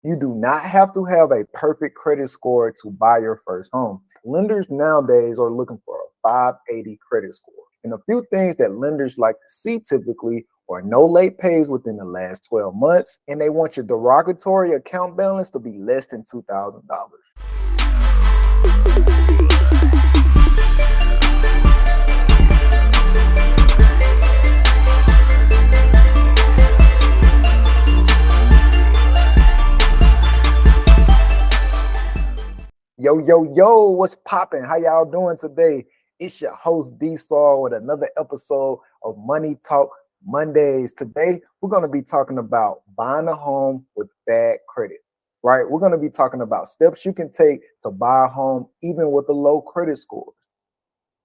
You do not have to have a perfect credit score to buy your first home. Lenders nowadays are looking for a 580 credit score. And a few things that lenders like to see typically are no late pays within the last 12 months, and they want your derogatory account balance to be less than $2,000. Yo, what's poppin'? How y'all doing today? It's your host D Saul with another episode of Money Talk Mondays. Today, we're going to be talking about buying a home with bad credit, right? We're going to be talking about steps you can take to buy a home even with a low credit scores.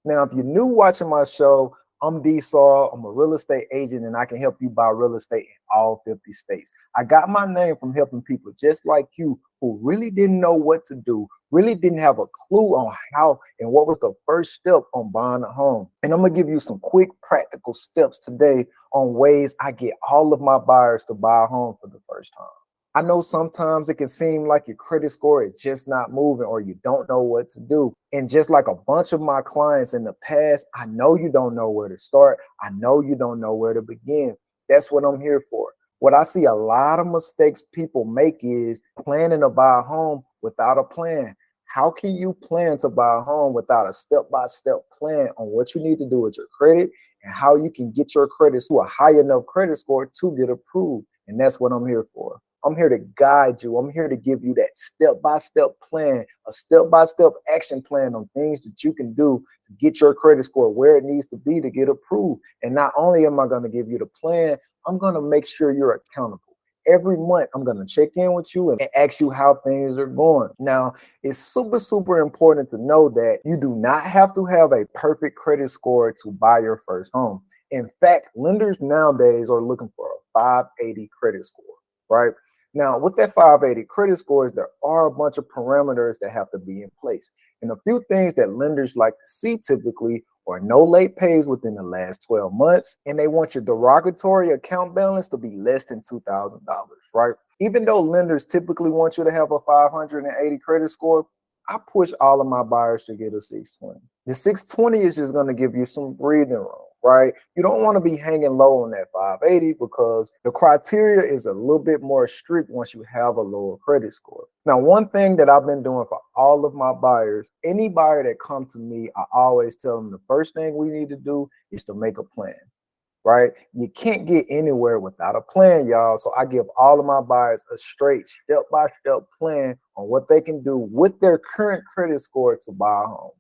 Now, if you're new watching my show, I'm D Saul. I'm a real estate agent and I can help you buy real estate in all 50 states. I got my name from helping people just like you who really didn't know what to do, really didn't have a clue on how and what was the first step on buying a home. And I'm going to give you some quick practical steps today on ways I get all of my buyers to buy a home for the first time. I know sometimes it can seem like your credit score is just not moving or you don't know what to do. And just like a bunch of my clients in the past, I know you don't know where to start. I know you don't know where to begin. That's what I'm here for. What I see a lot of mistakes people make is planning to buy a home without a plan. How can you plan to buy a home without a step-by-step plan on what you need to do with your credit and how you can get your credit to a high enough credit score to get approved? And that's what I'm here for. I'm here to guide you. I'm here to give you that step-by-step plan, a step-by-step action plan on things that you can do to get your credit score where it needs to be to get approved. And not only am I going to give you the plan, I'm going to make sure you're accountable. Every month, I'm going to check in with you and ask you how things are going. Now, it's super important to know that you do not have to have a perfect credit score to buy your first home. In fact, lenders nowadays are looking for a 580 credit score, right? Now, with that 580 credit scores, there are a bunch of parameters that have to be in place. And a few things that lenders like to see typically are no late pays within the last 12 months, and they want your derogatory account balance to be less than $2,000, right? Even though lenders typically want you to have a 580 credit score, I push all of my buyers to get a 620. The 620 is just going to give you some breathing room, right? You don't want to be hanging low on that 580 because the criteria is a little bit more strict once you have a lower credit score. Now, one thing that I've been doing for all of my buyers, any buyer that come to me, I always tell them the first thing we need to do is to make a plan. Right? You can't get anywhere without a plan, y'all. So I give all of my buyers a straight step-by-step plan on what they can do with their current credit score to buy a home.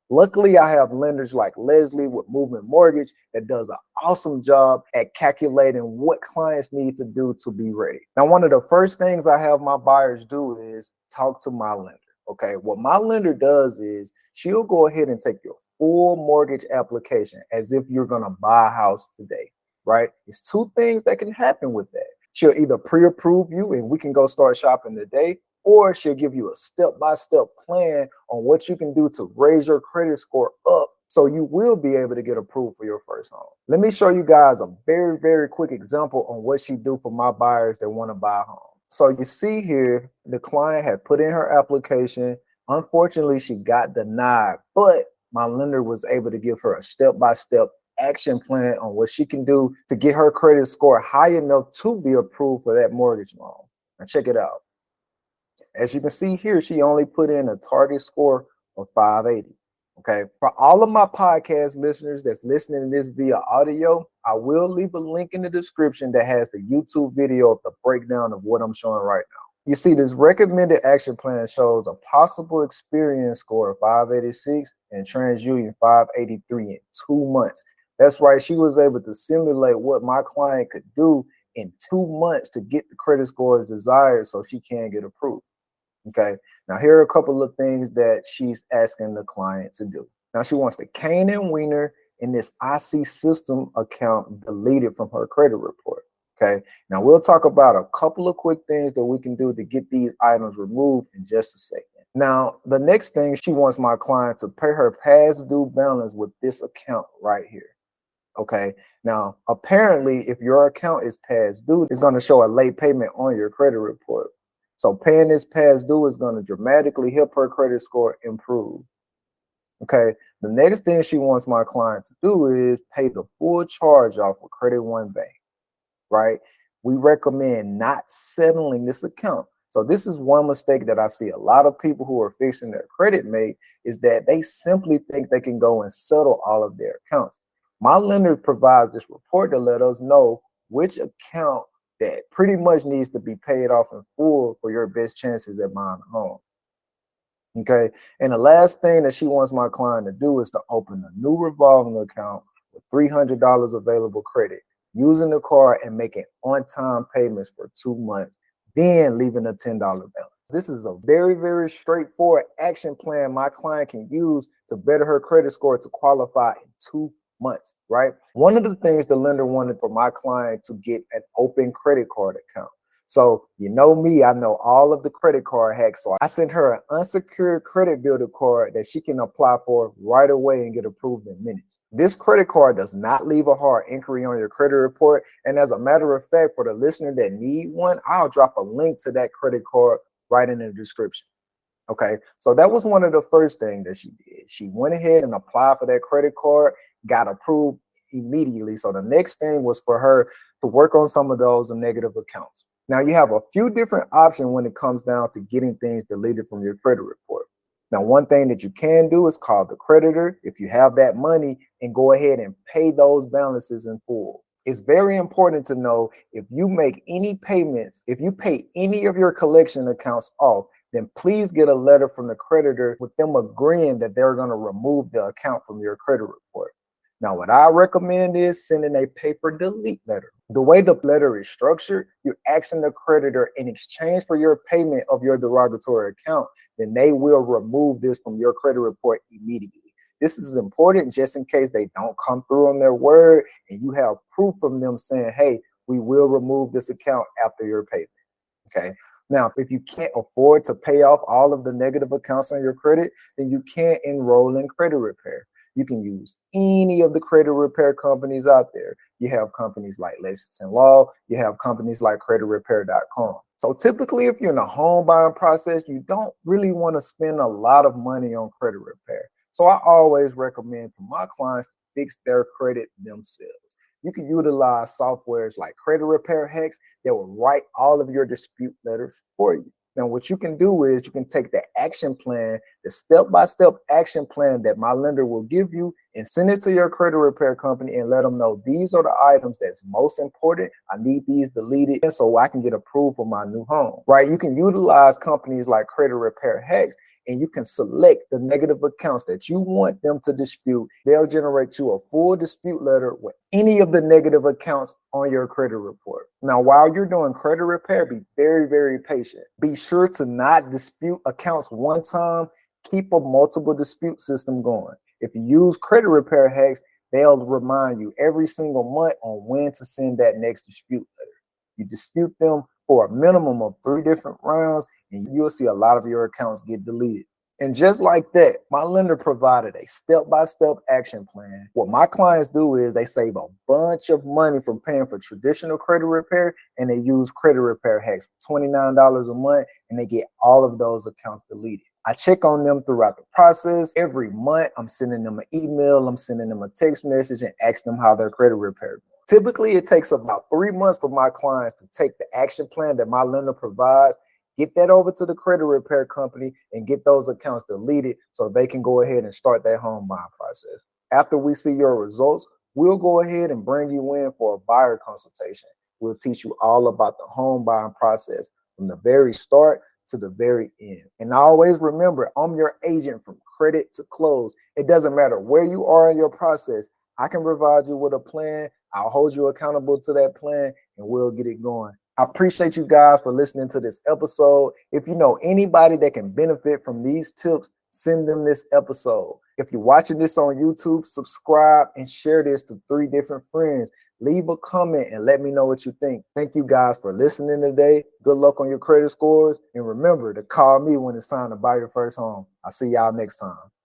Luckily, I have lenders like Leslie with Movement Mortgage that does an awesome job at calculating what clients need to do to be ready. Now, one of the first things I have my buyers do is talk to my lender. Okay, what my lender does is she'll go ahead and take your full mortgage application as if you're going to buy a house today, right? It's two things that can happen with that. She'll either pre-approve you and we can go start shopping today, or she'll give you a step-by-step plan on what you can do to raise your credit score up so you will be able to get approved for your first home. Let me show you guys a very quick example on what she do for my buyers that want to buy a home. So you see here, the client had put in her application. Unfortunately, she got denied, but my lender was able to give her a step-by-step action plan on what she can do to get her credit score high enough to be approved for that mortgage loan. Now check it out. As you can see here, she only put in a target score of 580. Okay, for all of my podcast listeners that's listening to this via audio, I will leave a link in the description that has the YouTube video of the breakdown of what I'm showing right now. You see, this recommended action plan shows a possible experience score of 586 and TransUnion 583 in 2 months. That's right, she was able to simulate what my client could do in 2 months to get the credit scores desired so she can get approved. Okay, now here are a couple of things that she's asking the client to do. Now she wants the Kane and Wiener in this IC system account deleted from her credit report. Okay, now we'll talk about a couple of quick things that we can do to get these items removed in just a second. Now, the next thing, she wants my client to pay her past due balance with this account right here. Okay, now apparently if your account is past due, it's going to show a late payment on your credit report. So paying this past due is going to dramatically help her credit score improve. Okay, the next thing she wants my client to do is pay the full charge off with Credit One Bank, right? We recommend not settling this account. So this is one mistake that I see a lot of people who are fixing their credit make, is that they simply think they can go and settle all of their accounts. My lender provides this report to let us know which account that pretty much needs to be paid off in full for your best chances at buying a home. Okay, and the last thing that she wants my client to do is to open a new revolving account with $300 available credit, using the card and making on-time payments for 2 months, then leaving a $10 balance. This is a very, very straightforward action plan my client can use to better her credit score to qualify in 2 months, right? One of the things the lender wanted for my client to get an open credit card account. So, you know me, I know all of the credit card hacks. So I sent her an unsecured credit builder card that she can apply for right away and get approved in minutes. This credit card does not leave a hard inquiry on your credit report. And as a matter of fact, for the listener that need one, I'll drop a link to that credit card right in the description. Okay, so that was one of the first things that she did. She went ahead and applied for that credit card, got approved immediately. So the next thing was for her to work on some of those negative accounts. Now you have a few different options when it comes down to getting things deleted from your credit report. Now, one thing that you can do is call the creditor if you have that money and go ahead and pay those balances in full. It's very important to know if you make any payments, if you pay any of your collection accounts off, then please get a letter from the creditor with them agreeing that they're going to remove the account from your credit report. Now, what I recommend is sending a paper delete letter. The way the letter is structured, you're asking the creditor in exchange for your payment of your derogatory account, then they will remove this from your credit report immediately. This is important just in case they don't come through on their word and you have proof from them saying, hey, we will remove this account after your payment. Okay. Now, if you can't afford to pay off all of the negative accounts on your credit, then you can enroll in credit repair. You can use any of the credit repair companies out there. You have companies like Lexington Law. You have companies like creditrepair.com. So typically, if you're in a home buying process, you don't really want to spend a lot of money on credit repair. So I always recommend to my clients to fix their credit themselves. You can utilize softwares like Credit Repair Hacks that will write all of your dispute letters for you. Now, what you can do is you can take the action plan, the step-by-step action plan that my lender will give you, and send it to your credit repair company and let them know these are the items that's most important. I need these deleted so I can get approved for my new home, right? You can utilize companies like Credit Repair Hacks, and you can select the negative accounts that you want them to dispute. They'll generate you a full dispute letter with any of the negative accounts on your credit report. Now, while you're doing credit repair, be very, very patient. Be sure to not dispute accounts one time. Keep a multiple dispute system going. If you use Credit Repair Hacks, they'll remind you every single month on when to send that next dispute letter. You dispute them for a minimum of 3 different rounds, and you'll see a lot of your accounts get deleted. And just like that, my lender provided a step-by-step action plan. What my clients do is they save a bunch of money from paying for traditional credit repair, and they use Credit Repair Hacks for $29 a month, and they get all of those accounts deleted. I check on them throughout the process. Every month, I'm sending them an email, I'm sending them a text message, and asking them how their credit repair is. Typically, it takes about 3 months for my clients to take the action plan that my lender provides, get that over to the credit repair company, and get those accounts deleted so they can go ahead and start their home buying process. After we see your results, we'll go ahead and bring you in for a buyer consultation. We'll teach you all about the home buying process from the very start to the very end. And always remember, I'm your agent from credit to close. It doesn't matter where you are in your process. I can provide you with a plan. I'll hold you accountable to that plan, and we'll get it going. I appreciate you guys for listening to this episode. If you know anybody that can benefit from these tips, send them this episode. If you're watching this on YouTube, subscribe and share this to 3 different friends. Leave a comment and let me know what you think. Thank you guys for listening today. Good luck on your credit scores. And remember to call me when it's time to buy your first home. I'll see y'all next time.